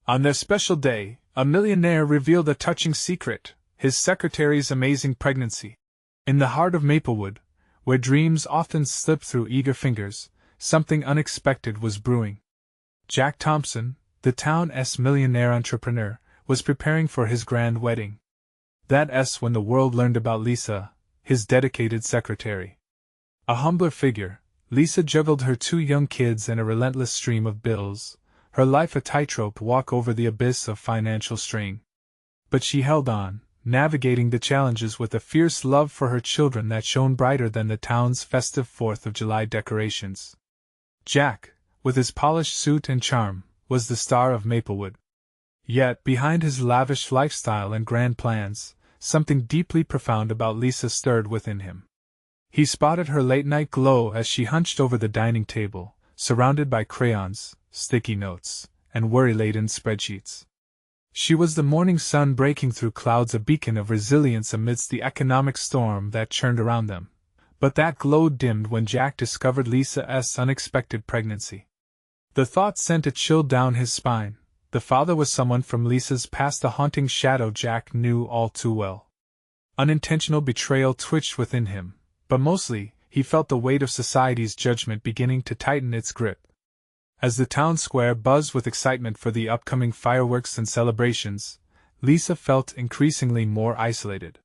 On their special day, a millionaire revealed a touching secret: his secretary's amazing pregnancy. In the heart of Maplewood, where dreams often slip through eager fingers, something unexpected was brewing. Jack Thompson, the town's millionaire entrepreneur, was preparing for his grand wedding. That's when the world learned about Lisa, his dedicated secretary. A humbler figure, Lisa juggled her 2 young kids and a relentless stream of bills, her life a tightrope walk over the abyss of financial strain. But she held on, navigating the challenges with a fierce love for her children that shone brighter than the town's festive 4th of July decorations. Jack, with his polished suit and charm, was the star of Maplewood. Yet, behind his lavish lifestyle and grand plans, something deeply profound about Lisa stirred within him. He spotted her late-night glow as she hunched over the dining table, surrounded by crayons, sticky notes, and worry-laden spreadsheets. She was the morning sun breaking through clouds, a beacon of resilience amidst the economic storm that churned around them. But that glow dimmed when Jack discovered Lisa's unexpected pregnancy. The thought sent a chill down his spine. The father was someone from Lisa's past, a haunting shadow Jack knew all too well. Unintentional betrayal twitched within him, but mostly, he felt the weight of society's judgment beginning to tighten its grip. As the town square buzzed with excitement for the upcoming fireworks and celebrations, Lisa felt increasingly more isolated.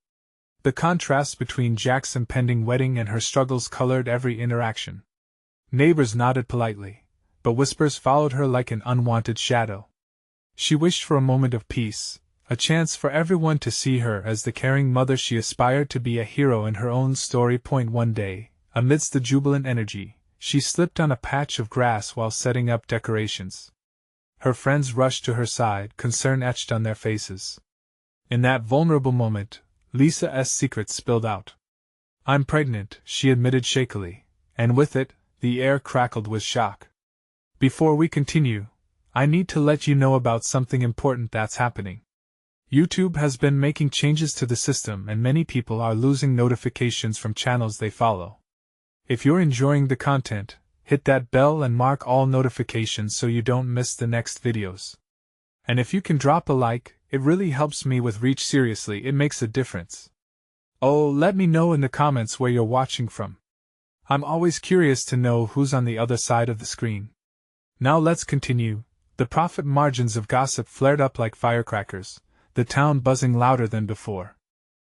The contrast between Jack's impending wedding and her struggles colored every interaction. Neighbors nodded politely, but whispers followed her like an unwanted shadow. She wished for a moment of peace, a chance for everyone to see her as the caring mother she aspired to be, a hero in her own story. One day, amidst the jubilant energy, she slipped on a patch of grass while setting up decorations. Her friends rushed to her side, concern etched on their faces. In that vulnerable moment, Lisa's secret spilled out. "I'm pregnant," she admitted shakily, and with it, the air crackled with shock. "Before we continue, I need to let you know about something important that's happening. YouTube has been making changes to the system and many people are losing notifications from channels they follow. If you're enjoying the content, hit that bell and mark all notifications so you don't miss the next videos. And if you can drop a like, it really helps me with reach. Seriously, it makes a difference. Oh, let me know in the comments where you're watching from. I'm always curious to know who's on the other side of the screen. Now let's continue." The profit margins of gossip flared up like firecrackers, the town buzzing louder than before.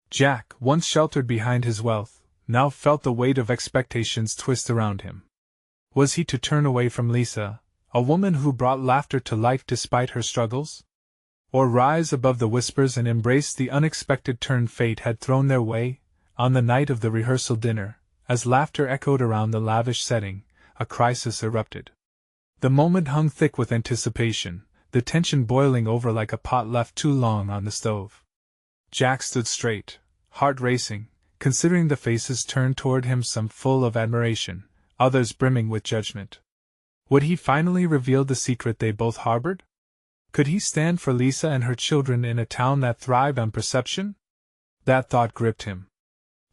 Jack, once sheltered behind his wealth, now felt the weight of expectations twist around him. Was he to turn away from Lisa, a woman who brought laughter to life despite her struggles? Or rise above the whispers and embrace the unexpected turn fate had thrown their way? On the night of the rehearsal dinner, as laughter echoed around the lavish setting, a crisis erupted. The moment hung thick with anticipation, the tension boiling over like a pot left too long on the stove. Jack stood straight, heart racing, considering the faces turned toward him, some full of admiration, others brimming with judgment. Would he finally reveal the secret they both harbored? Could he stand for Lisa and her children in a town that thrived on perception? That thought gripped him.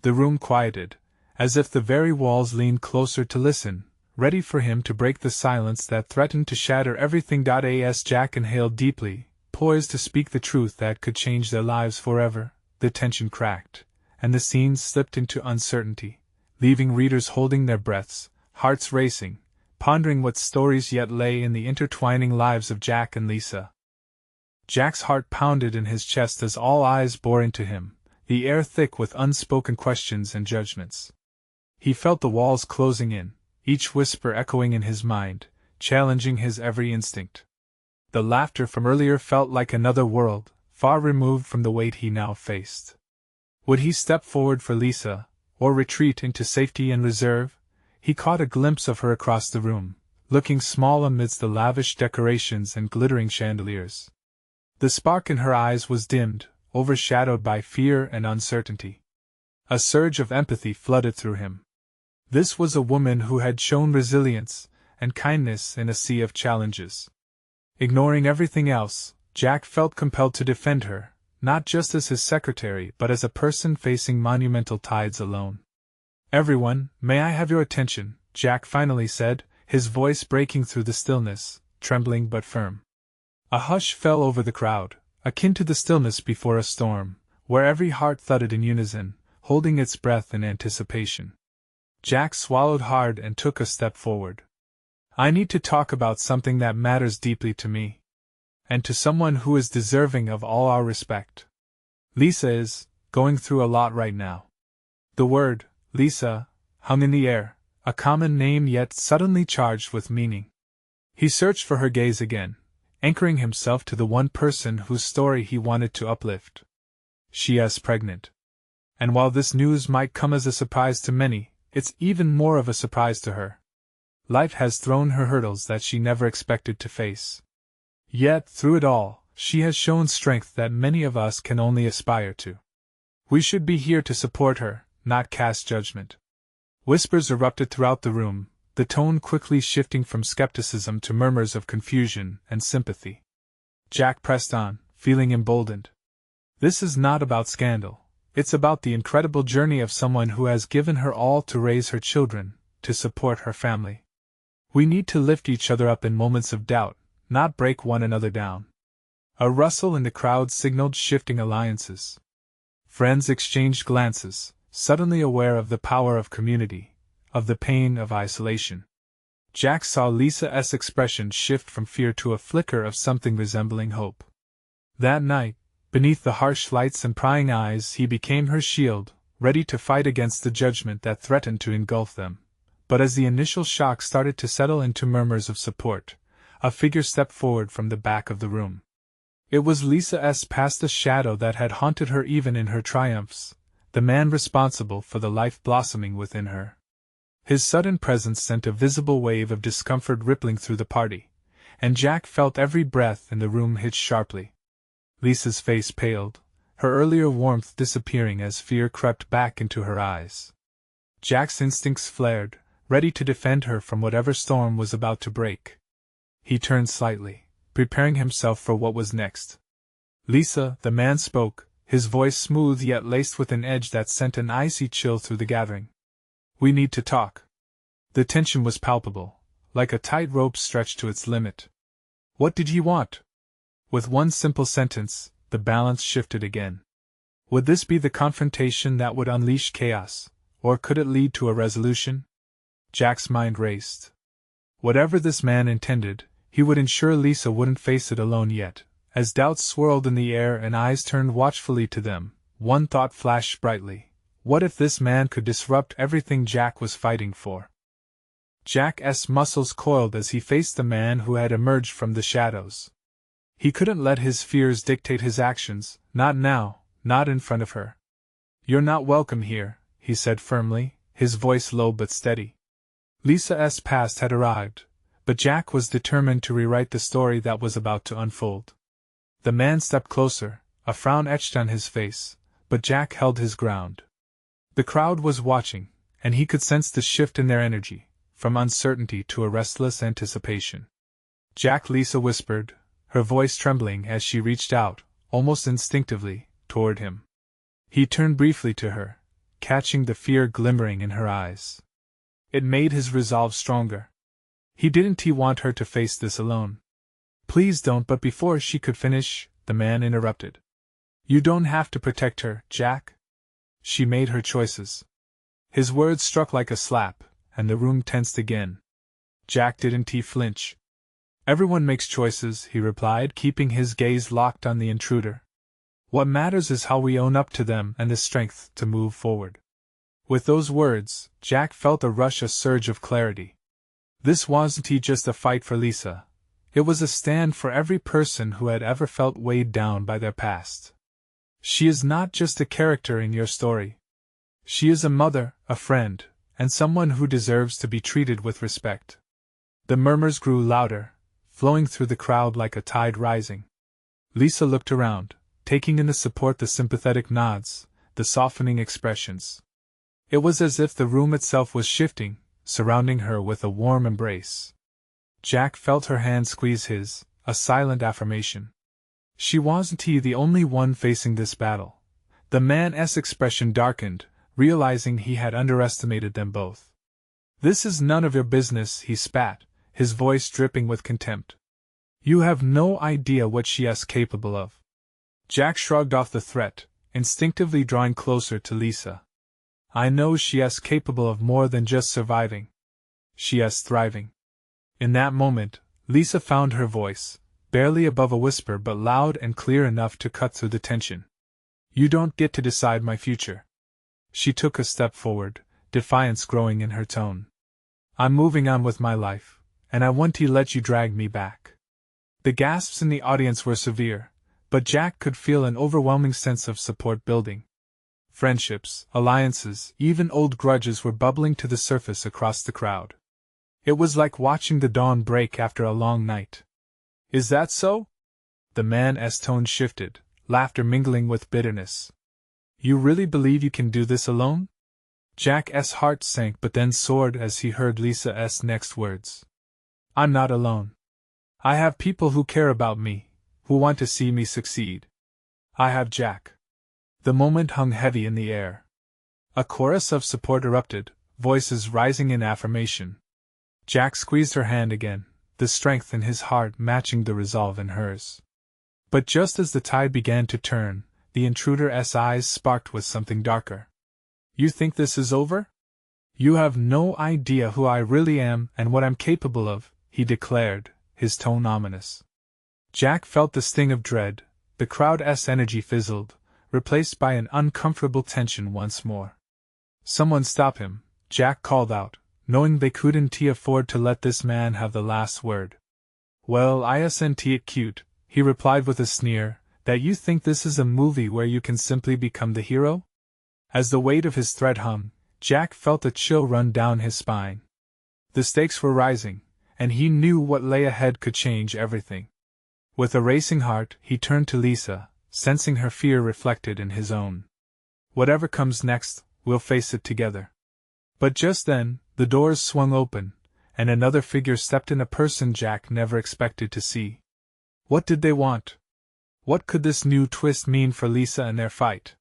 The room quieted, as if the very walls leaned closer to listen, ready for him to break the silence that threatened to shatter everything. As Jack inhaled deeply, poised to speak the truth that could change their lives forever, the tension cracked, and the scene slipped into uncertainty, leaving readers holding their breaths, hearts racing, pondering what stories yet lay in the intertwining lives of Jack and Lisa. Jack's heart pounded in his chest as all eyes bore into him, the air thick with unspoken questions and judgments. He felt the walls closing in, each whisper echoing in his mind, challenging his every instinct. The laughter from earlier felt like another world, far removed from the weight he now faced. Would he step forward for Lisa, or retreat into safety and reserve? He caught a glimpse of her across the room, looking small amidst the lavish decorations and glittering chandeliers. The spark in her eyes was dimmed, overshadowed by fear and uncertainty. A surge of empathy flooded through him. This was a woman who had shown resilience and kindness in a sea of challenges. Ignoring everything else, Jack felt compelled to defend her, not just as his secretary but as a person facing monumental tides alone. "Everyone, may I have your attention?" Jack finally said, his voice breaking through the stillness, trembling but firm. A hush fell over the crowd, akin to the stillness before a storm, where every heart thudded in unison, holding its breath in anticipation. Jack swallowed hard and took a step forward. I need to talk about something that matters deeply to me. And to someone who is deserving of all our respect. Lisa is going through a lot right now. The word, Lisa, hung in the air, a common name yet suddenly charged with meaning. He searched for her gaze again, anchoring himself to the one person whose story he wanted to uplift. She is pregnant. And while this news might come as a surprise to many, it's even more of a surprise to her. Life has thrown her hurdles that she never expected to face. Yet, through it all, she has shown strength that many of us can only aspire to. We should be here to support her, not cast judgment. Whispers erupted throughout the room, the tone quickly shifting from skepticism to murmurs of confusion and sympathy. Jack pressed on, feeling emboldened. This is not about scandal, it's about the incredible journey of someone who has given her all to raise her children, to support her family. We need to lift each other up in moments of doubt, not break one another down. A rustle in the crowd signaled shifting alliances. Friends exchanged glances, suddenly aware of the power of community, of the pain of isolation. Jack saw Lisa's expression shift from fear to a flicker of something resembling hope. That night, beneath the harsh lights and prying eyes, he became her shield, ready to fight against the judgment that threatened to engulf them. But as the initial shock started to settle into murmurs of support, a figure stepped forward from the back of the room. It was Lisa's past shadow that had haunted her even in her triumphs, the man responsible for the life blossoming within her. His sudden presence sent a visible wave of discomfort rippling through the party, and Jack felt every breath in the room hitch sharply. Lisa's face paled, her earlier warmth disappearing as fear crept back into her eyes. Jack's instincts flared, ready to defend her from whatever storm was about to break. He turned slightly, preparing himself for what was next. Lisa, the man spoke, his voice smooth yet laced with an edge that sent an icy chill through the gathering. We need to talk. The tension was palpable, like a tight rope stretched to its limit. What did he want? With one simple sentence, the balance shifted again. Would this be the confrontation that would unleash chaos, or could it lead to a resolution? Jack's mind raced. Whatever this man intended, he would ensure Lisa wouldn't face it alone yet. As doubts swirled in the air and eyes turned watchfully to them, one thought flashed brightly. What if this man could disrupt everything Jack was fighting for? Jack's muscles coiled as he faced the man who had emerged from the shadows. He couldn't let his fears dictate his actions, not now, not in front of her. You're not welcome here, he said firmly, his voice low but steady. Lisa's past had arrived, but Jack was determined to rewrite the story that was about to unfold. The man stepped closer, a frown etched on his face, but Jack held his ground. The crowd was watching, and he could sense the shift in their energy, from uncertainty to a restless anticipation. Jack, Lisa whispered, her voice trembling as she reached out, almost instinctively, toward him. He turned briefly to her, catching the fear glimmering in her eyes. It made his resolve stronger. Didn't he want her to face this alone? Please don't, but before she could finish, the man interrupted. You don't have to protect her, Jack. She made her choices. His words struck like a slap, and the room tensed again. Jack didn't flinch. Everyone makes choices, he replied, keeping his gaze locked on the intruder. What matters is how we own up to them and the strength to move forward. With those words, Jack felt a surge of clarity. This wasn't just a fight for Lisa. It was a stand for every person who had ever felt weighed down by their past. She is not just a character in your story. She is a mother, a friend, and someone who deserves to be treated with respect. The murmurs grew louder, flowing through the crowd like a tide rising. Lisa looked around, taking in the support, the sympathetic nods, the softening expressions. It was as if the room itself was shifting, surrounding her with a warm embrace. Jack felt her hand squeeze his, a silent affirmation. She wasn't the only one facing this battle. The man's expression darkened, realizing he had underestimated them both. This is none of your business, he spat, his voice dripping with contempt. You have no idea what she is capable of. Jack shrugged off the threat, instinctively drawing closer to Lisa. I know she is capable of more than just surviving. She is thriving. In that moment, Lisa found her voice, barely above a whisper but loud and clear enough to cut through the tension. You don't get to decide my future. She took a step forward, defiance growing in her tone. I'm moving on with my life, and I won't let you drag me back. The gasps in the audience were severe, but Jack could feel an overwhelming sense of support building. Friendships, alliances, even old grudges were bubbling to the surface across the crowd. It was like watching the dawn break after a long night. Is that so? The man's tone shifted, laughter mingling with bitterness. You really believe you can do this alone? Jack's heart sank but then soared as he heard Lisa's next words. I'm not alone. I have people who care about me, who want to see me succeed. I have Jack. The moment hung heavy in the air. A chorus of support erupted, voices rising in affirmation. Jack squeezed her hand again, the strength in his heart matching the resolve in hers. But just as the tide began to turn, the intruder's eyes sparked with something darker. You think this is over? You have no idea who I really am and what I'm capable of, he declared, his tone ominous. Jack felt the sting of dread. The crowd's energy fizzled, replaced by an uncomfortable tension once more. Someone stop him, Jack called out, knowing they couldn't afford to let this man have the last word. Well, isn't it cute, he replied with a sneer, that you think this is a movie where you can simply become the hero? As the weight of his threat hung, Jack felt a chill run down his spine. The stakes were rising, and he knew what lay ahead could change everything. With a racing heart, he turned to Lisa, sensing her fear reflected in his own. Whatever comes next, we'll face it together. But just then, the doors swung open, and another figure stepped in, a person Jack never expected to see. What did they want? What could this new twist mean for Lisa and their fight?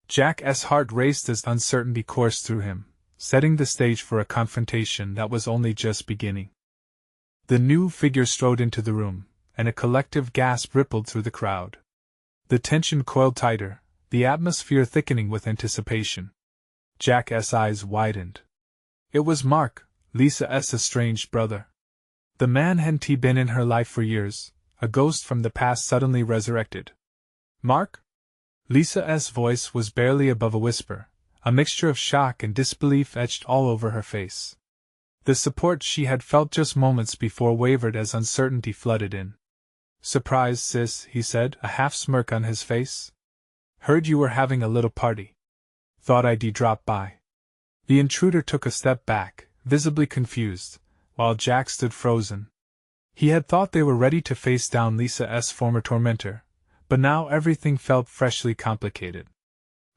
Jack's heart raced as uncertainty coursed through him, setting the stage for a confrontation that was only just beginning. The new figure strode into the room, and a collective gasp rippled through the crowd. The tension coiled tighter, the atmosphere thickening with anticipation. Jack's eyes widened. It was Mark, Lisa's estranged brother. The man hadn't been in her life for years, a ghost from the past suddenly resurrected. Mark? Lisa's voice was barely above a whisper, a mixture of shock and disbelief etched all over her face. The support she had felt just moments before wavered as uncertainty flooded in. Surprised, sis, he said, a half-smirk on his face. Heard you were having a little party. Thought I'd drop by. The intruder took a step back, visibly confused, while Jack stood frozen. He had thought they were ready to face down Lisa's former tormentor, but now everything felt freshly complicated.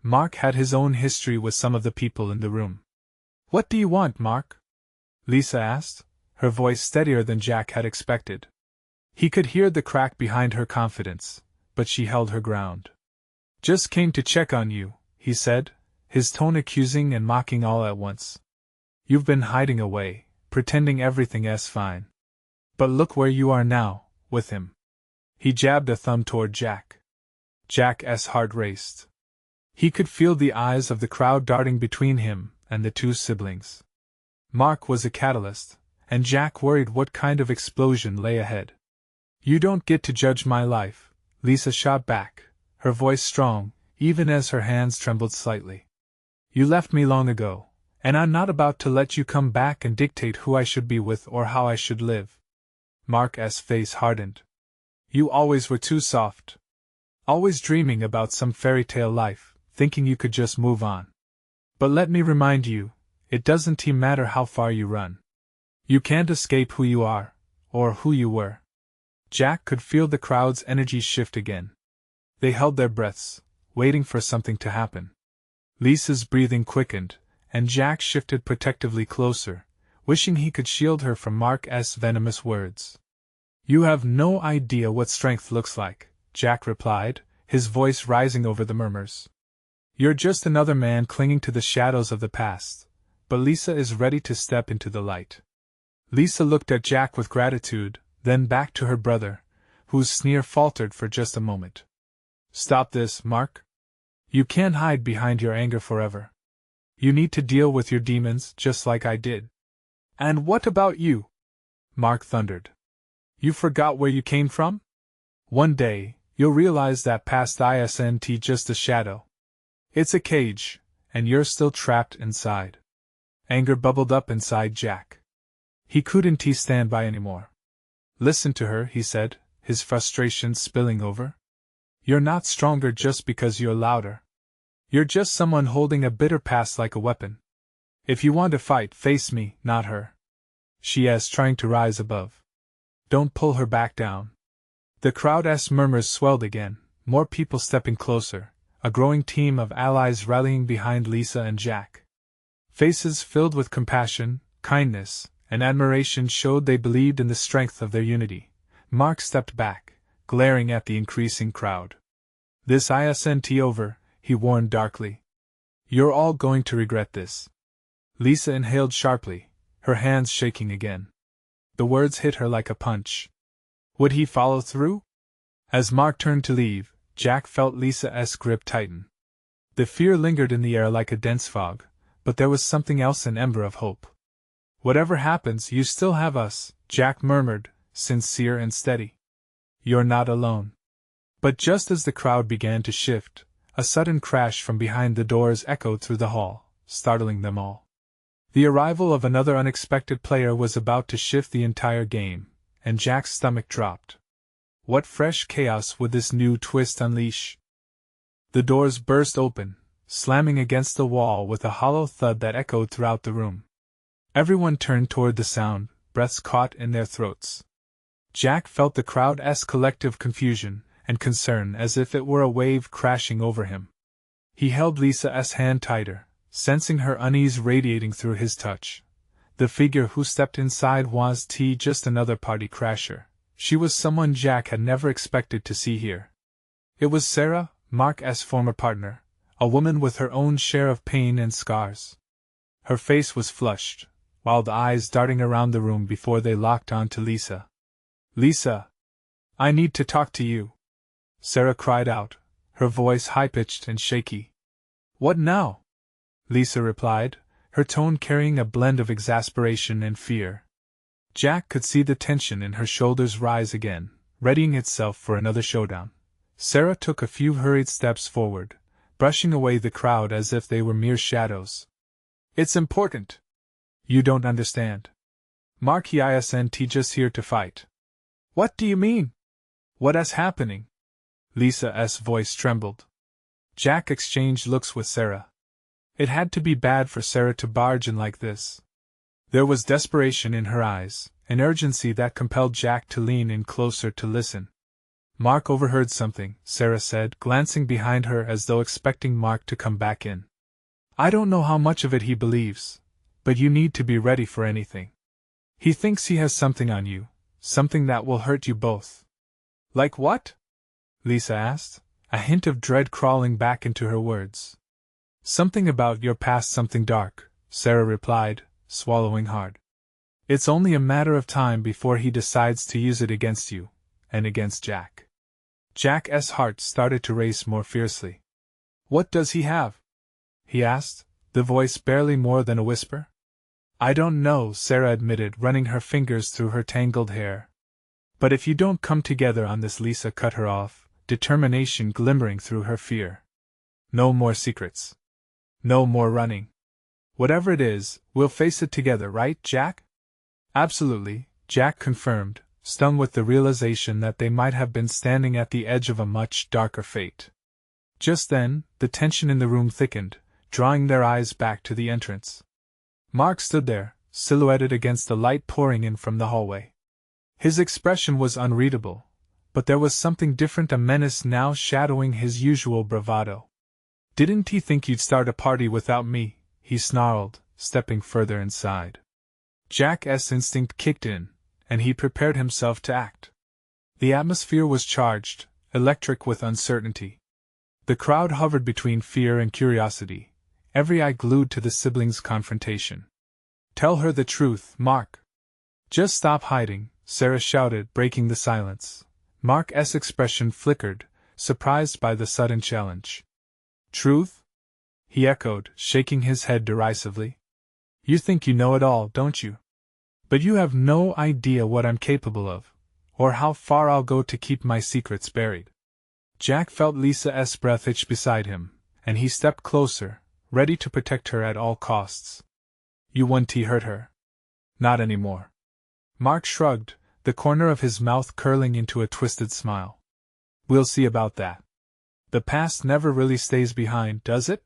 Mark had his own history with some of the people in the room. What do you want, Mark? Lisa asked, her voice steadier than Jack had expected. He could hear the crack behind her confidence, but she held her ground. Just came to check on you, he said, his tone accusing and mocking all at once. You've been hiding away, pretending everything's fine. But look where you are now, with him. He jabbed a thumb toward Jack. Jack's heart raced. He could feel the eyes of the crowd darting between him and the two siblings. Mark was a catalyst, and Jack worried what kind of explosion lay ahead. You don't get to judge my life, Lisa shot back, her voice strong, even as her hands trembled slightly. You left me long ago, and I'm not about to let you come back and dictate who I should be with or how I should live. Mark's face hardened. You always were too soft. Always dreaming about some fairy tale life, thinking you could just move on. But let me remind you, it doesn't matter how far you run. You can't escape who you are, or who you were. Jack could feel the crowd's energy shift again. They held their breaths, waiting for something to happen. Lisa's breathing quickened, and Jack shifted protectively closer, wishing he could shield her from Mark's venomous words. You have no idea what strength looks like, Jack replied, his voice rising over the murmurs. You're just another man clinging to the shadows of the past, but Lisa is ready to step into the light. Lisa looked at Jack with gratitude, then back to her brother, whose sneer faltered for just a moment. Stop this, Mark. You can't hide behind your anger forever. You need to deal with your demons just like I did. And what about you? Mark thundered. You forgot where you came from? One day, you'll realize that past isn't just a shadow. It's a cage, and you're still trapped inside. Anger bubbled up inside Jack. He couldn't stand by anymore. Listen to her, he said, his frustration spilling over. You're not stronger just because you're louder. You're just someone holding a bitter past like a weapon. If you want to fight, face me, not her. She is trying to rise above. Don't pull her back down. The crowd's murmurs swelled again, more people stepping closer, a growing team of allies rallying behind Lisa and Jack. Faces filled with compassion, kindness, and admiration showed they believed in the strength of their unity. Mark stepped back, glaring at the increasing crowd. This isn't over, he warned darkly. You're all going to regret this. Lisa inhaled sharply, her hands shaking again. The words hit her like a punch. Would he follow through? As Mark turned to leave, Jack felt Lisa's grip tighten. The fear lingered in the air like a dense fog, but there was something else, an ember of hope. Whatever happens, you still have us, Jack murmured, sincere and steady. You're not alone. But just as the crowd began to shift, a sudden crash from behind the doors echoed through the hall, startling them all. The arrival of another unexpected player was about to shift the entire game, and Jack's stomach dropped. What fresh chaos would this new twist unleash? The doors burst open, slamming against the wall with a hollow thud that echoed throughout the room. Everyone turned toward the sound, breaths caught in their throats. Jack felt the crowd's collective confusion and concern as if it were a wave crashing over him. He held Lisa's hand tighter, sensing her unease radiating through his touch. The figure who stepped inside was just another party crasher. She was someone Jack had never expected to see here. It was Sarah, Mark's former partner, a woman with her own share of pain and scars. Her face was flushed, while the eyes darting around the room before they locked onto Lisa. Lisa! I need to talk to you! Sarah cried out, her voice high-pitched and shaky. What now? Lisa replied, her tone carrying a blend of exasperation and fear. Jack could see the tension in her shoulders rise again, readying itself for another showdown. Sarah took a few hurried steps forward, brushing away the crowd as if they were mere shadows. It's important. You don't understand. Mark isn't just here to fight. What do you mean? What is happening? Lisa's voice trembled. Jack exchanged looks with Sarah. It had to be bad for Sarah to barge in like this. There was desperation in her eyes, an urgency that compelled Jack to lean in closer to listen. Mark overheard something, Sarah said, glancing behind her as though expecting Mark to come back in. I don't know how much of it he believes, but you need to be ready for anything. He thinks he has something on you, something that will hurt you both. Like what? Lisa asked, a hint of dread crawling back into her words. Something about your past, something dark, Sarah replied, swallowing hard. It's only a matter of time before he decides to use it against you, and against Jack. Jack's heart started to race more fiercely. What does he have? He asked, the voice barely more than a whisper. I don't know, Sarah admitted, running her fingers through her tangled hair. But if you don't come together on this, Lisa cut her off, determination glimmering through her fear. No more secrets. No more running. Whatever it is, we'll face it together, right, Jack? Absolutely, Jack confirmed, stung with the realization that they might have been standing at the edge of a much darker fate. Just then, the tension in the room thickened, drawing their eyes back to the entrance. Mark stood there, silhouetted against the light pouring in from the hallway. His expression was unreadable, but there was something different, a menace now shadowing his usual bravado. Didn't he think you'd start a party without me? He snarled, stepping further inside. Jack's instinct kicked in, and he prepared himself to act. The atmosphere was charged, electric with uncertainty. The crowd hovered between fear and curiosity, every eye glued to the siblings' confrontation. Tell her the truth, Mark. Just stop hiding, Sarah shouted, breaking the silence. Mark's expression flickered, surprised by the sudden challenge. Truth? He echoed, shaking his head derisively. You think you know it all, don't you? But you have no idea what I'm capable of, or how far I'll go to keep my secrets buried. Jack felt Lisa's breath itch beside him, and he stepped closer, ready to protect her at all costs. You wouldn't hurt her? Not anymore. Mark shrugged, the corner of his mouth curling into a twisted smile. We'll see about that. The past never really stays behind, does it?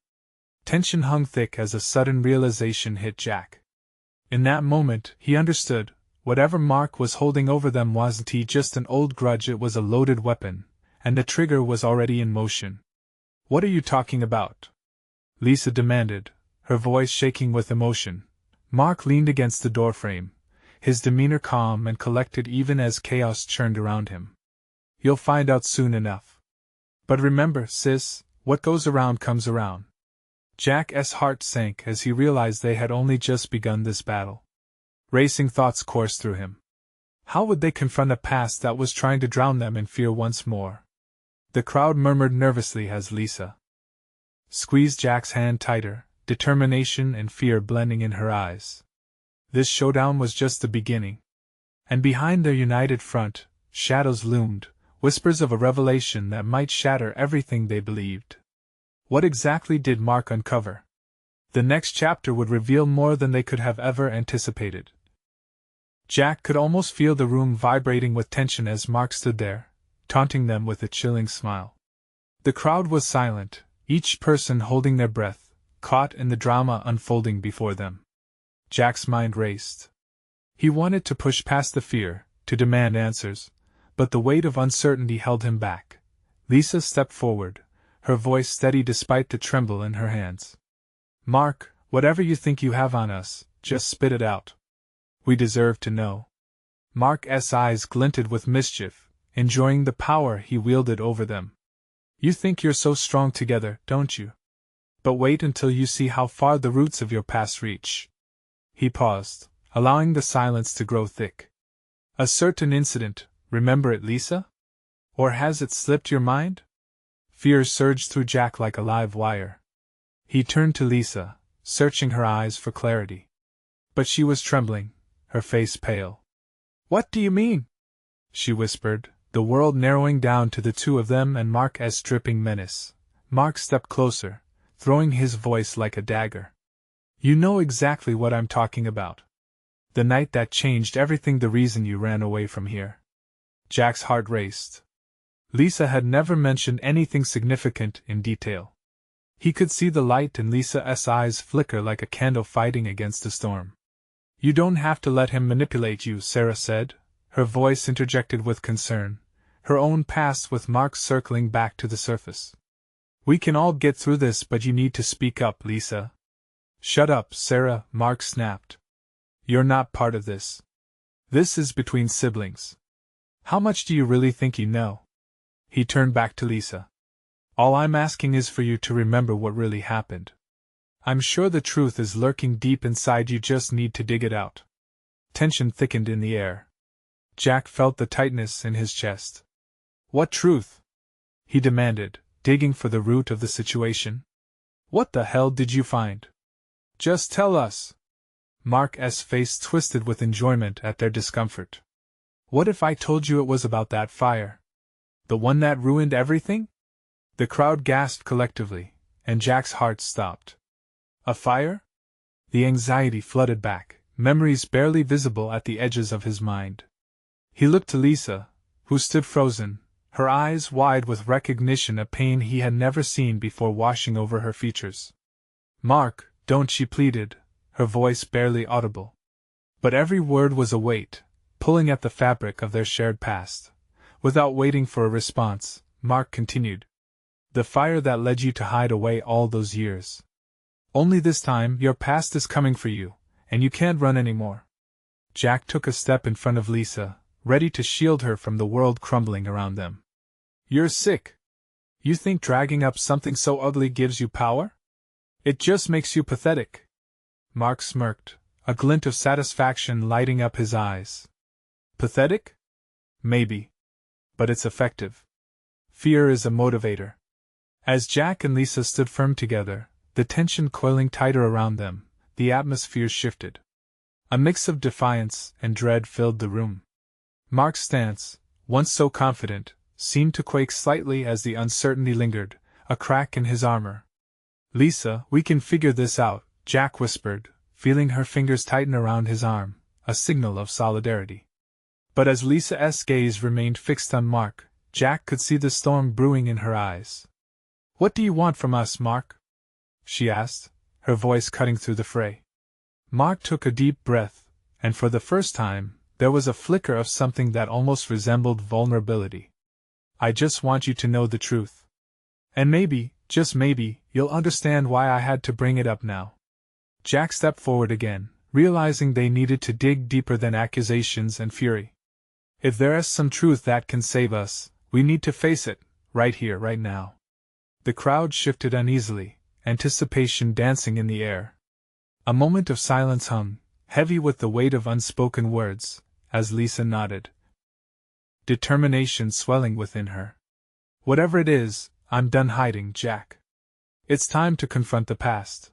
Tension hung thick as a sudden realization hit Jack. In that moment, he understood, whatever Mark was holding over them wasn't just an old grudge, it was a loaded weapon, and the trigger was already in motion. What are you talking about? Lisa demanded, her voice shaking with emotion. Mark leaned against the doorframe, his demeanor calm and collected even as chaos churned around him. You'll find out soon enough. But remember, sis, what goes around comes around. Jack's heart sank as he realized they had only just begun this battle. Racing thoughts coursed through him. How would they confront a past that was trying to drown them in fear once more? The crowd murmured nervously as Lisa squeezed Jack's hand tighter, determination and fear blending in her eyes. This showdown was just the beginning. And behind their united front, shadows loomed, whispers of a revelation that might shatter everything they believed. What exactly did Mark uncover? The next chapter would reveal more than they could have ever anticipated. Jack could almost feel the room vibrating with tension as Mark stood there, taunting them with a chilling smile. The crowd was silent, each person holding their breath, caught in the drama unfolding before them. Jack's mind raced. He wanted to push past the fear, to demand answers, but the weight of uncertainty held him back. Lisa stepped forward, her voice steady despite the tremble in her hands. Mark, whatever you think you have on us, just spit it out. We deserve to know. Mark's eyes glinted with mischief, enjoying the power he wielded over them. You think you're so strong together, don't you? But wait until you see how far the roots of your past reach. He paused, allowing the silence to grow thick. A certain incident, remember it, Lisa? Or has it slipped your mind? Fear surged through Jack like a live wire. He turned to Lisa, searching her eyes for clarity. But she was trembling, her face pale. What do you mean? She whispered, the world narrowing down to the two of them and Mark's dripping menace. Mark stepped closer, throwing his voice like a dagger. You know exactly what I'm talking about. The night that changed everything, the reason you ran away from here. Jack's heart raced. Lisa had never mentioned anything significant in detail. He could see the light in Lisa's eyes flicker like a candle fighting against a storm. You don't have to let him manipulate you, Sarah said, her voice interjected with concern, her own past with Mark circling back to the surface. We can all get through this, but you need to speak up, Lisa. Shut up, Sarah, Mark snapped. You're not part of this. This is between siblings. How much do you really think you know? He turned back to Lisa. All I'm asking is for you to remember what really happened. I'm sure the truth is lurking deep inside, you just need to dig it out. Tension thickened in the air. Jack felt the tightness in his chest. What truth? He demanded, digging for the root of the situation. What the hell did you find? Just tell us. Mark's face twisted with enjoyment at their discomfort. What if I told you it was about that fire? The one that ruined everything? The crowd gasped collectively, and Jack's heart stopped. A fire? The anxiety flooded back, memories barely visible at the edges of his mind. He looked to Lisa, who stood frozen, her eyes wide with recognition, a pain he had never seen before washing over her features. Mark, don't, she pleaded, her voice barely audible. But every word was a weight, pulling at the fabric of their shared past. Without waiting for a response, Mark continued. The fire that led you to hide away all those years. Only this time, your past is coming for you, and you can't run anymore. Jack took a step in front of Lisa, ready to shield her from the world crumbling around them. You're sick. You think dragging up something so ugly gives you power? It just makes you pathetic. Mark smirked, a glint of satisfaction lighting up his eyes. Pathetic? Maybe. But it's effective. Fear is a motivator. As Jack and Lisa stood firm together, the tension coiling tighter around them, the atmosphere shifted. A mix of defiance and dread filled the room. Mark's stance, once so confident, seemed to quake slightly as the uncertainty lingered, a crack in his armor. "Lisa, we can figure this out," Jack whispered, feeling her fingers tighten around his arm, a signal of solidarity. But as Lisa's gaze remained fixed on Mark, Jack could see the storm brewing in her eyes. "What do you want from us, Mark?" she asked, her voice cutting through the fray. Mark took a deep breath, and for the first time, there was a flicker of something that almost resembled vulnerability. "I just want you to know the truth. And maybe, just maybe, you'll understand why I had to bring it up now." Jack stepped forward again, realizing they needed to dig deeper than accusations and fury. "If there is some truth that can save us, we need to face it, right here, right now." The crowd shifted uneasily, anticipation dancing in the air. A moment of silence hung, heavy with the weight of unspoken words, as Lisa nodded, determination swelling within her. "Whatever it is, I'm done hiding, Jack. It's time to confront the past."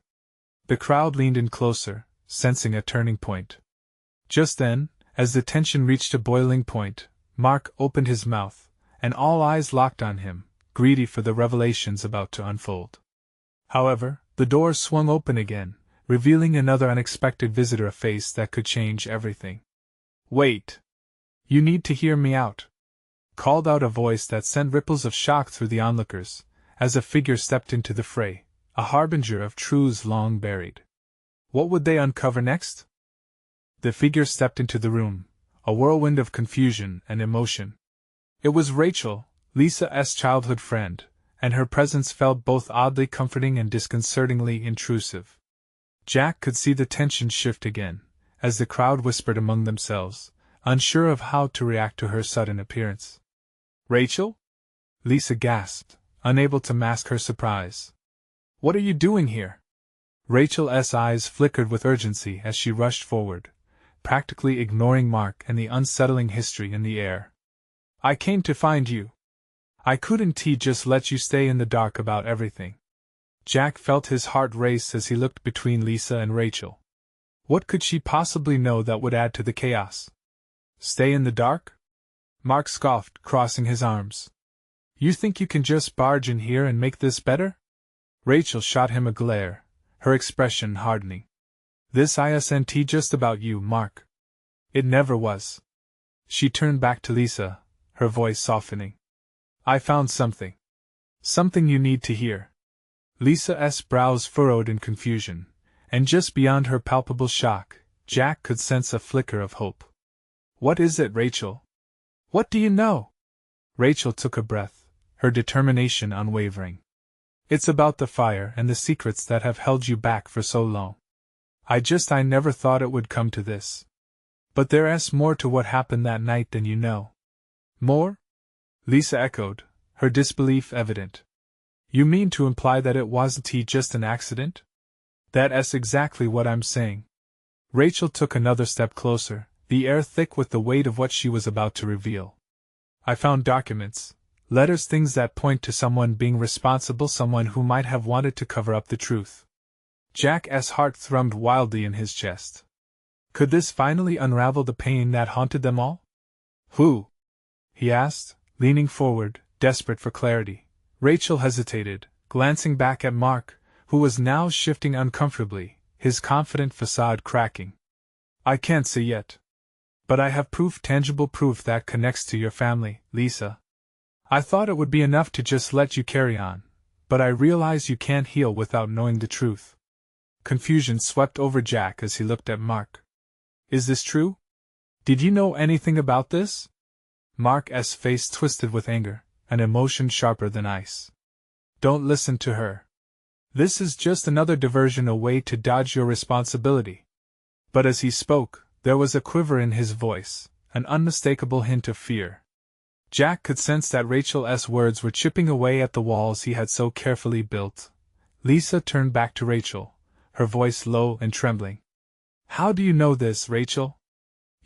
The crowd leaned in closer, sensing a turning point. Just then, as the tension reached a boiling point, Mark opened his mouth, and all eyes locked on him, greedy for the revelations about to unfold. However, the door swung open again, revealing another unexpected visitor, a face that could change everything. "Wait! You need to hear me out," called out a voice that sent ripples of shock through the onlookers, as a figure stepped into the fray, a harbinger of truths long buried. What would they uncover next? The figure stepped into the room, a whirlwind of confusion and emotion. It was Rachel, Lisa's childhood friend, and her presence felt both oddly comforting and disconcertingly intrusive. Jack could see the tension shift again, as the crowd whispered among themselves, unsure of how to react to her sudden appearance. "Rachel?" Lisa gasped, unable to mask her surprise. "What are you doing here?" Rachel's eyes flickered with urgency as she rushed forward, practically ignoring Mark and the unsettling history in the air. "I came to find you. I couldn't just let you stay in the dark about everything." Jack felt his heart race as he looked between Lisa and Rachel. What could she possibly know that would add to the chaos? "Stay in the dark?" Mark scoffed, crossing his arms. "You think you can just barge in here and make this better?" Rachel shot him a glare, her expression hardening. "This isn't just about you, Mark. It never was." She turned back to Lisa, her voice softening. "I found something. Something you need to hear." Lisa's brows furrowed in confusion, and just beyond her palpable shock, Jack could sense a flicker of hope. "What is it, Rachel? What do you know?" Rachel took a breath, her determination unwavering. "It's about the fire and the secrets that have held you back for so long. I never thought it would come to this. But there's more to what happened that night than you know." "More?" Lisa echoed, her disbelief evident. "You mean to imply that it wasn't just an accident?" "That's exactly what I'm saying." Rachel took another step closer, the air thick with the weight of what she was about to reveal. "I found documents, letters, things that point to someone being responsible, someone who might have wanted to cover up the truth." Jack's heart thrummed wildly in his chest. Could this finally unravel the pain that haunted them all? "Who?" he asked, leaning forward, desperate for clarity. Rachel hesitated, glancing back at Mark, who was now shifting uncomfortably, his confident facade cracking. "I can't say yet. But I have proof, tangible proof that connects to your family, Lisa. I thought it would be enough to just let you carry on, but I realize you can't heal without knowing the truth." Confusion swept over Jack as he looked at Mark. "Is this true? Did you know anything about this?" Mark's face twisted with anger, an emotion sharper than ice. "Don't listen to her. This is just another diversion, a way to dodge your responsibility." But as he spoke, there was a quiver in his voice, an unmistakable hint of fear. Jack could sense that Rachel's words were chipping away at the walls he had so carefully built. Lisa turned back to Rachel, her voice low and trembling. "How do you know this, Rachel?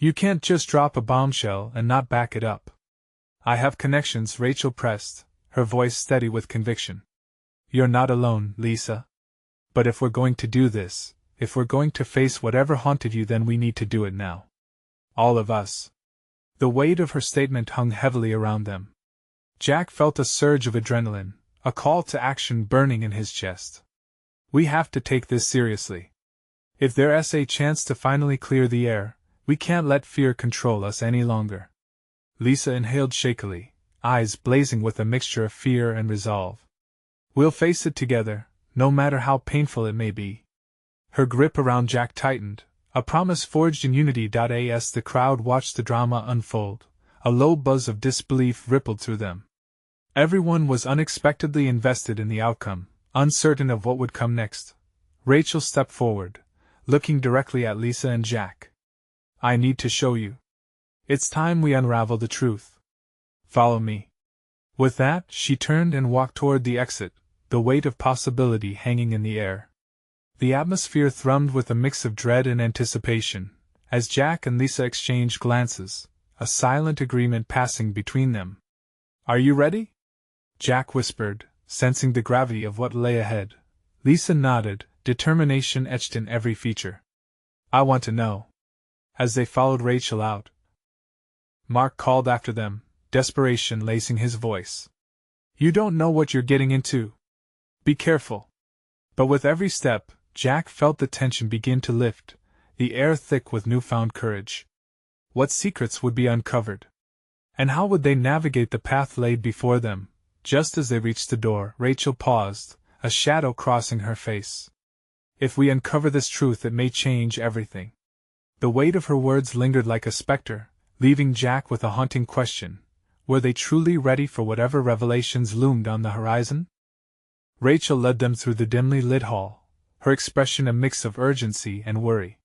You can't just drop a bombshell and not back it up. I have connections, Rachel pressed, her voice steady with conviction. You're not alone, Lisa. But if we're going to do this, if we're going to face whatever haunted you, then we need to do it now. All of us. The weight of her statement hung heavily around them. Jack felt a surge of adrenaline, a call to action burning in his chest. We have to take this seriously. If there's a chance to finally clear the air, we can't let fear control us any longer. Lisa inhaled shakily, eyes blazing with a mixture of fear and resolve. We'll face it together, no matter how painful it may be. Her grip around Jack tightened, a promise forged in unity. As the crowd watched the drama unfold, a low buzz of disbelief rippled through them. Everyone was unexpectedly invested in the outcome, uncertain of what would come next. Rachel stepped forward, looking directly at Lisa and Jack. I need to show you. It's time we unravel the truth. Follow me. With that, she turned and walked toward the exit, the weight of possibility hanging in the air. The atmosphere thrummed with a mix of dread and anticipation, as Jack and Lisa exchanged glances, a silent agreement passing between them. Are you ready? Jack whispered, sensing the gravity of what lay ahead. Lisa nodded, determination etched in every feature. I want to know. As they followed Rachel out, Mark called after them, desperation lacing his voice. You don't know what you're getting into. Be careful. But with every step, Jack felt the tension begin to lift, the air thick with newfound courage. What secrets would be uncovered? And how would they navigate the path laid before them? Just as they reached the door, Rachel paused, a shadow crossing her face. If we uncover this truth, it may change everything. The weight of her words lingered like a specter, leaving Jack with a haunting question. Were they truly ready for whatever revelations loomed on the horizon? Rachel led them through the dimly lit hall, her expression a mix of urgency and worry.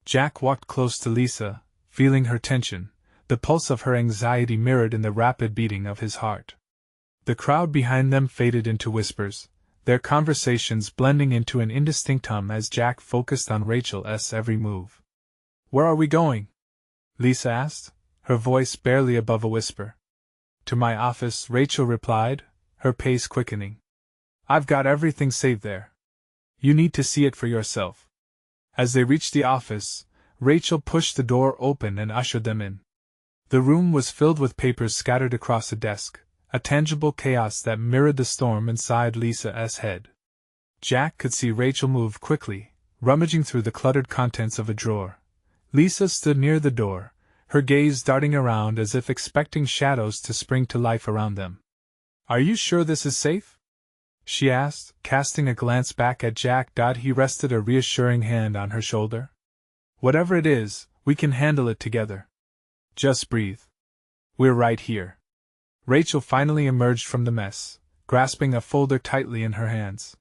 Jack walked close to Lisa, feeling her tension, the pulse of her anxiety mirrored in the rapid beating of his heart. The crowd behind them faded into whispers, their conversations blending into an indistinct hum as Jack focused on Rachel's every move. Where are we going? Lisa asked, her voice barely above a whisper. To my office, Rachel replied, her pace quickening. I've got everything saved there. You need to see it for yourself. As they reached the office, Rachel pushed the door open and ushered them in. The room was filled with papers scattered across a desk, a tangible chaos that mirrored the storm inside Lisa's head. Jack could see Rachel move quickly, rummaging through the cluttered contents of a drawer. Lisa stood near the door, her gaze darting around as if expecting shadows to spring to life around them. Are you sure this is safe? She asked, casting a glance back at Jack. He rested a reassuring hand on her shoulder. Whatever it is, we can handle it together. Just breathe. We're right here. Rachel finally emerged from the mess, grasping a folder tightly in her hands.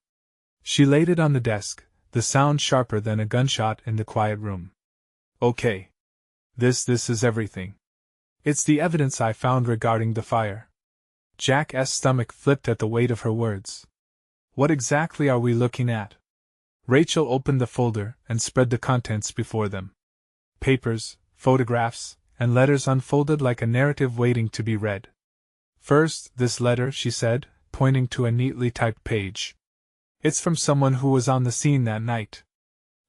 She laid it on the desk, the sound sharper than a gunshot in the quiet room. Okay. This is everything. It's the evidence I found regarding the fire. Jack's stomach flipped at the weight of her words. What exactly are we looking at? Rachel opened the folder and spread the contents before them. Papers, photographs, and letters unfolded like a narrative waiting to be read. First, this letter, she said, pointing to a neatly typed page. It's from someone who was on the scene that night.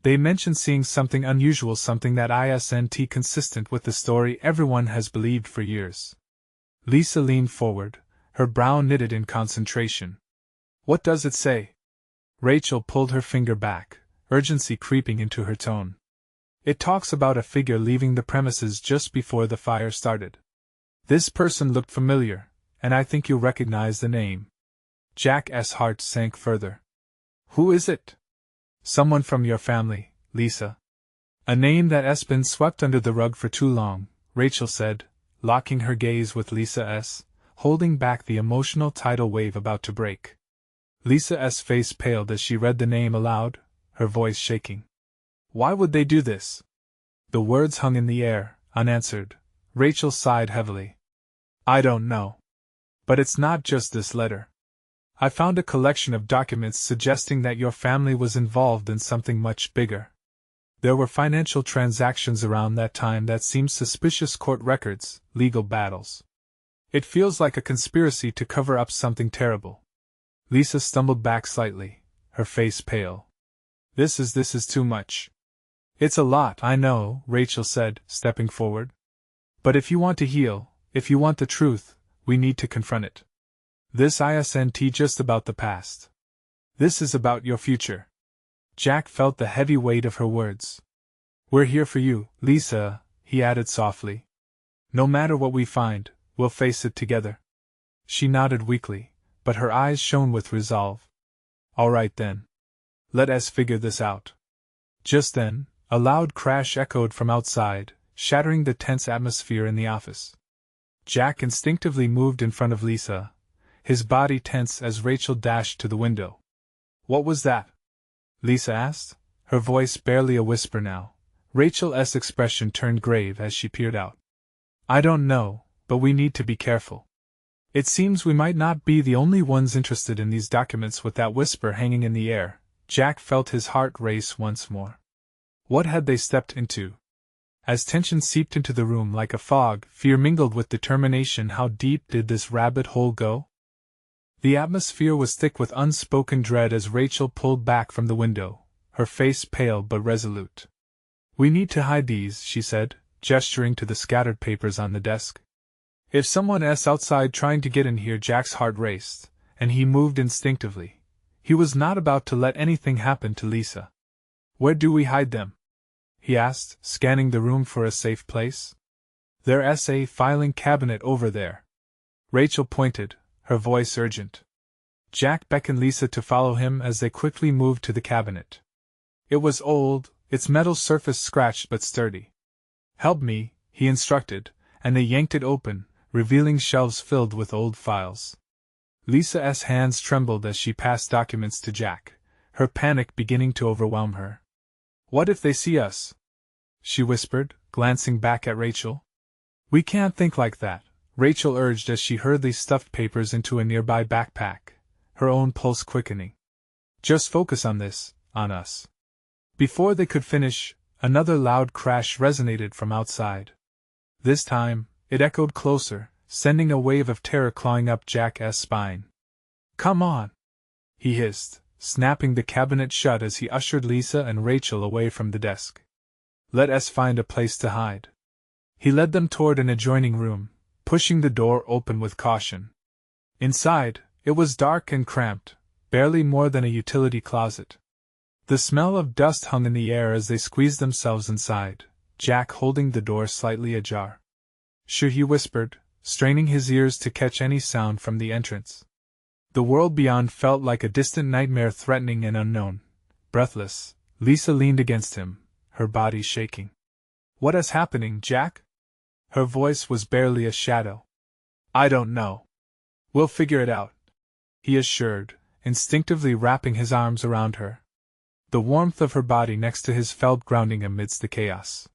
They mentioned seeing something unusual, something that isn't consistent with the story everyone has believed for years. Lisa leaned forward, her brow knitted in concentration. What does it say? Rachel pulled her finger back, urgency creeping into her tone. It talks about a figure leaving the premises just before the fire started. This person looked familiar, and I think you'll recognize the name. Jack's heart sank further. Who is it? Someone from your family, Lisa. A name that's been swept under the rug for too long, Rachel said, locking her gaze with Lisa's, holding back the emotional tidal wave about to break. Lisa's face paled as she read the name aloud, her voice shaking. Why would they do this? The words hung in the air, unanswered. Rachel sighed heavily. I don't know. But it's not just this letter. I found a collection of documents suggesting that your family was involved in something much bigger. There were financial transactions around that time that seemed suspicious, court records, legal battles. It feels like a conspiracy to cover up something terrible. Lisa stumbled back slightly, her face pale. This is too much. It's a lot, I know, Rachel said, stepping forward. But if you want to heal, if you want the truth, we need to confront it. This isn't just about the past. This is about your future. Jack felt the heavy weight of her words. We're here for you, Lisa, he added softly. No matter what we find, we'll face it together. She nodded weakly, but her eyes shone with resolve. All right then. Let us figure this out. Just then, a loud crash echoed from outside, shattering the tense atmosphere in the office. Jack instinctively moved in front of Lisa, his body tense as Rachel dashed to the window. What was that? Lisa asked, her voice barely a whisper now. Rachel's expression turned grave as she peered out. I don't know, but we need to be careful. It seems we might not be the only ones interested in these documents. With that whisper hanging in the air, Jack felt his heart race once more. What had they stepped into? As tension seeped into the room like a fog, fear mingled with determination. How deep did this rabbit hole go? The atmosphere was thick with unspoken dread as Rachel pulled back from the window, her face pale but resolute. We need to hide these, she said, gesturing to the scattered papers on the desk. If someone's outside trying to get in here, Jack's heart raced, and he moved instinctively. He was not about to let anything happen to Lisa. Where do we hide them? He asked, scanning the room for a safe place. There's a filing cabinet over there. Rachel pointed, her voice urgent. Jack beckoned Lisa to follow him as they quickly moved to the cabinet. It was old, its metal surface scratched but sturdy. Help me, he instructed, and they yanked it open, revealing shelves filled with old files. Lisa's hands trembled as she passed documents to Jack, her panic beginning to overwhelm her. What if they see us? She whispered, glancing back at Rachel. We can't think like that, Rachel urged as she hurriedly stuffed papers into a nearby backpack, her own pulse quickening. Just focus on this, on us. Before they could finish, another loud crash resonated from outside. This time, it echoed closer, sending a wave of terror clawing up Jack's spine. Come on! He hissed, snapping the cabinet shut as he ushered Lisa and Rachel away from the desk. Let us find a place to hide. He led them toward an adjoining room, pushing the door open with caution. Inside, it was dark and cramped, barely more than a utility closet. The smell of dust hung in the air as they squeezed themselves inside, Jack holding the door slightly ajar. Sure, he whispered, straining his ears to catch any sound from the entrance. The world beyond felt like a distant nightmare, threatening and unknown. Breathless, Lisa leaned against him, her body shaking. What is happening, Jack? Her voice was barely a shadow. I don't know. We'll figure it out, he assured, instinctively wrapping his arms around her. The warmth of her body next to his felt grounding amidst the chaos.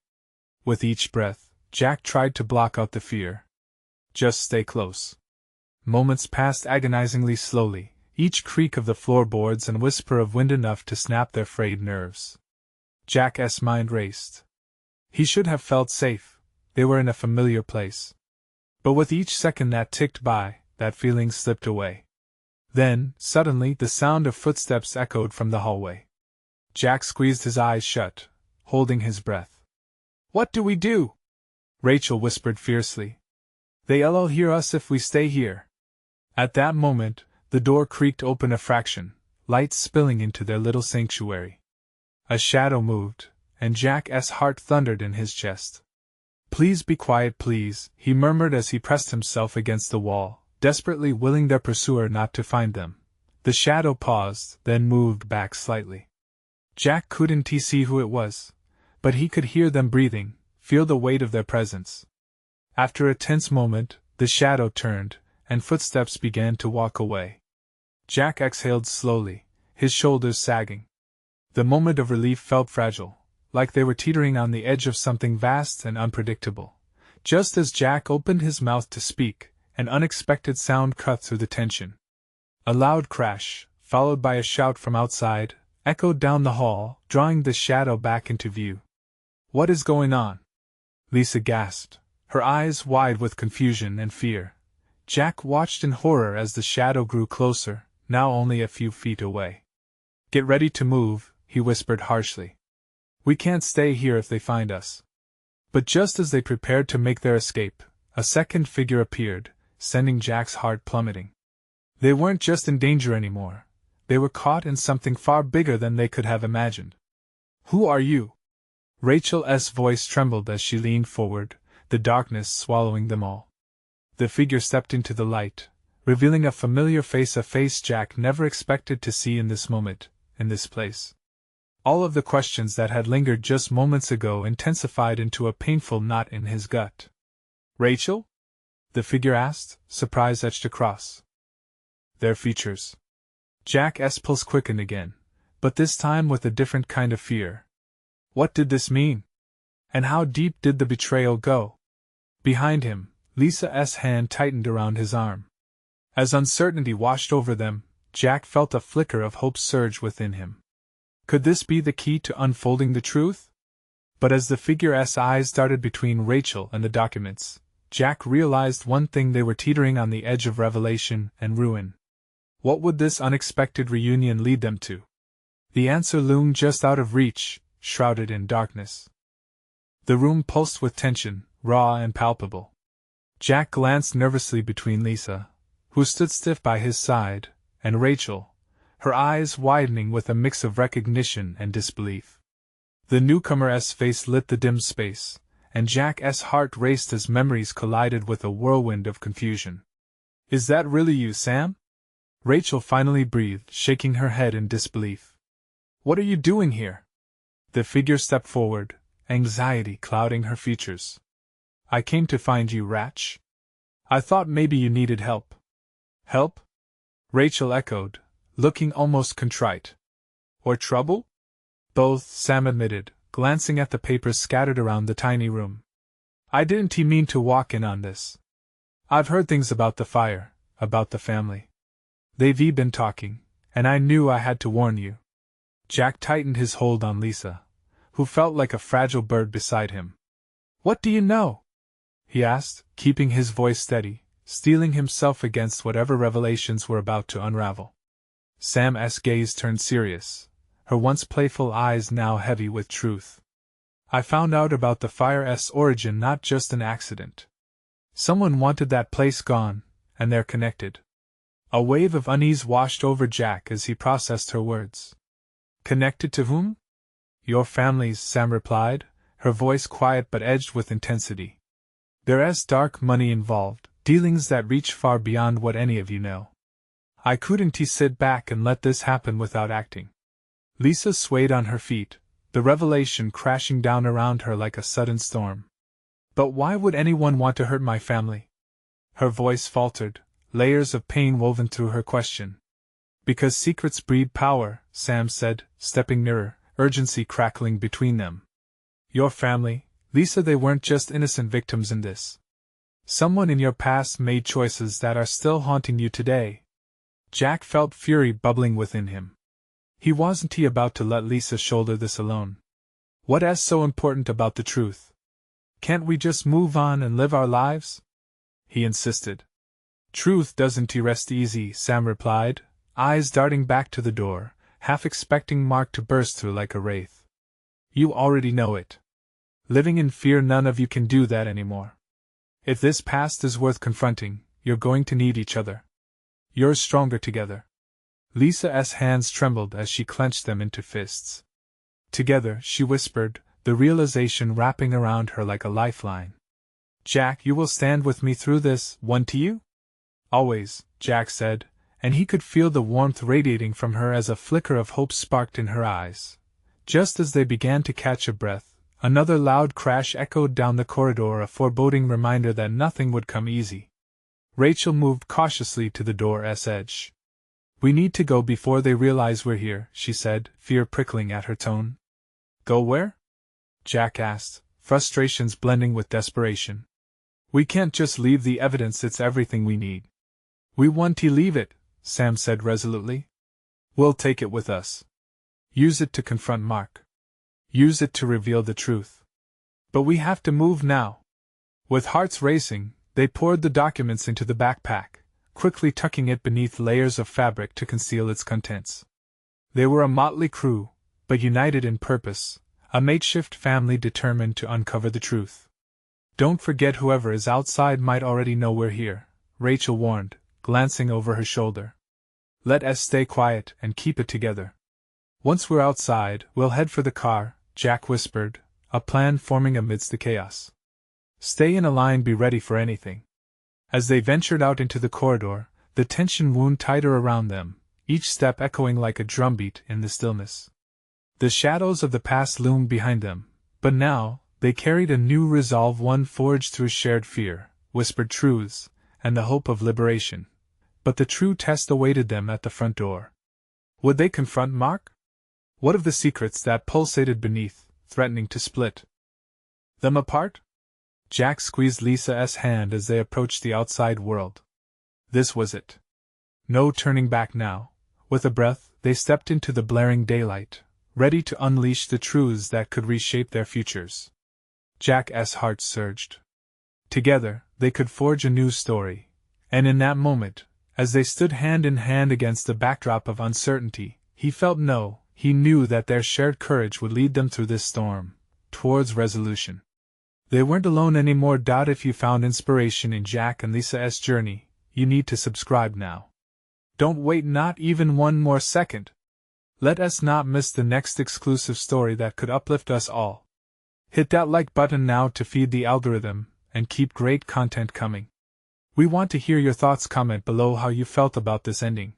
With each breath, Jack tried to block out the fear. Just stay close. Moments passed agonizingly slowly, each creak of the floorboards and whisper of wind enough to snap their frayed nerves. Jack's mind raced. He should have felt safe, they were in a familiar place. But with each second that ticked by, that feeling slipped away. Then, suddenly, the sound of footsteps echoed from the hallway. Jack squeezed his eyes shut, holding his breath. What do we do? Rachel whispered fiercely. They'll hear us if we stay here. At that moment, the door creaked open a fraction, light spilling into their little sanctuary. A shadow moved, and Jack's heart thundered in his chest. Please be quiet, please, he murmured as he pressed himself against the wall, desperately willing their pursuer not to find them. The shadow paused, then moved back slightly. Jack couldn't see who it was, but he could hear them breathing, feel the weight of their presence. After a tense moment, the shadow turned, and footsteps began to walk away. Jack exhaled slowly, his shoulders sagging. The moment of relief felt fragile, like they were teetering on the edge of something vast and unpredictable. Just as Jack opened his mouth to speak, an unexpected sound cut through the tension. A loud crash, followed by a shout from outside, echoed down the hall, drawing the shadow back into view. What is going on? Lisa gasped, her eyes wide with confusion and fear. Jack watched in horror as the shadow grew closer, now only a few feet away. Get ready to move, he whispered harshly. We can't stay here if they find us. But just as they prepared to make their escape, a second figure appeared, sending Jack's heart plummeting. They weren't just in danger anymore. They were caught in something far bigger than they could have imagined. Who are you? Rachel's voice trembled as she leaned forward, the darkness swallowing them all. The figure stepped into the light, revealing a familiar face, a face Jack never expected to see in this moment, in this place. All of the questions that had lingered just moments ago intensified into a painful knot in his gut. Rachel? The figure asked, surprise etched across their features. Jack's pulse quickened again, but this time with a different kind of fear. What did this mean? And how deep did the betrayal go? Behind him, Lisa's hand tightened around his arm. As uncertainty washed over them, Jack felt a flicker of hope surge within him. Could this be the key to unfolding the truth? But as the figure's eyes darted between Rachel and the documents, Jack realized one thing: they were teetering on the edge of revelation and ruin. What would this unexpected reunion lead them to? The answer loomed just out of reach, shrouded in darkness. The room pulsed with tension, raw and palpable. Jack glanced nervously between Lisa, who stood stiff by his side, and Rachel, her eyes widening with a mix of recognition and disbelief. The newcomer's face lit the dim space, and Jack's heart raced as memories collided with a whirlwind of confusion. Is that really you, Sam? Rachel finally breathed, shaking her head in disbelief. What are you doing here? The figure stepped forward, anxiety clouding her features. I came to find you, Ratch. I thought maybe you needed help. Help? Rachel echoed, looking almost contrite. Or trouble? Both, Sam admitted, glancing at the papers scattered around the tiny room. I didn't mean to walk in on this. I've heard things about the fire, about the family. They've been talking, and I knew I had to warn you. Jack tightened his hold on Lisa, who felt like a fragile bird beside him. What do you know? He asked, keeping his voice steady, steeling himself against whatever revelations were about to unravel. Sam's gaze turned serious, her once playful eyes now heavy with truth. I found out about the fire's origin, not just an accident. Someone wanted that place gone, and they're connected. A wave of unease washed over Jack as he processed her words. Connected to whom? Your families, Sam replied, her voice quiet but edged with intensity. There's dark money involved, dealings that reach far beyond what any of you know. I couldn't sit back and let this happen without acting. Lisa swayed on her feet, the revelation crashing down around her like a sudden storm. But why would anyone want to hurt my family? Her voice faltered, layers of pain woven through her question. Because secrets breed power, Sam said, stepping nearer, urgency crackling between them. Your family, Lisa, they weren't just innocent victims in this. Someone in your past made choices that are still haunting you today. Jack felt fury bubbling within him. He wasn't about to let Lisa shoulder this alone. What's so important about the truth? Can't we just move on and live our lives? He insisted. Truth doesn't rest easy, Sam replied, eyes darting back to the door, half expecting Mark to burst through like a wraith. You already know it. Living in fear, none of you can do that anymore. If this past is worth confronting, you're going to need each other. You're stronger together. Lisa's hands trembled as she clenched them into fists. Together, she whispered, the realization wrapping around her like a lifeline. Jack, you will stand with me through this, won't you? Always, Jack said, and he could feel the warmth radiating from her as a flicker of hope sparked in her eyes. Just as they began to catch a breath, another loud crash echoed down the corridor, a foreboding reminder that nothing would come easy. Rachel moved cautiously to the door's edge. We need to go before they realize we're here, she said, fear prickling at her tone. Go where? Jack asked, frustrations blending with desperation. We can't just leave the evidence, it's everything we need. We want to leave it, Sam said resolutely. We'll take it with us. Use it to confront Mark. Use it to reveal the truth. But we have to move now. With hearts racing, they poured the documents into the backpack, quickly tucking it beneath layers of fabric to conceal its contents. They were a motley crew, but united in purpose, a makeshift family determined to uncover the truth. Don't forget whoever is outside might already know we're here, Rachel warned, glancing over her shoulder. Let us stay quiet and keep it together. Once we're outside, we'll head for the car, Jack whispered, a plan forming amidst the chaos. Stay in a line, be ready for anything. As they ventured out into the corridor, the tension wound tighter around them, each step echoing like a drumbeat in the stillness. The shadows of the past loomed behind them, but now, they carried a new resolve, one forged through shared fear, whispered truths, and the hope of liberation. But the true test awaited them at the front door. Would they confront Mark? What of the secrets that pulsated beneath, threatening to split them apart? Jack squeezed Lisa's hand as they approached the outside world. This was it. No turning back now. With a breath, they stepped into the blaring daylight, ready to unleash the truths that could reshape their futures. Jack's heart surged. Together, they could forge a new story, and in that moment, as they stood hand in hand against the backdrop of uncertainty, he knew that their shared courage would lead them through this storm, towards resolution. They weren't alone anymore. If you found inspiration in Jack and Lisa's journey, you need to subscribe now. Don't wait not even one more second. Let us not miss the next exclusive story that could uplift us all. Hit that like button now to feed the algorithm, and keep great content coming. We want to hear your thoughts. Comment below how you felt about this ending.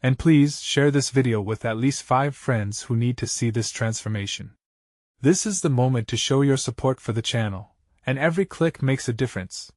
And please share this video with at least 5 friends who need to see this transformation. This is the moment to show your support for the channel, and every click makes a difference.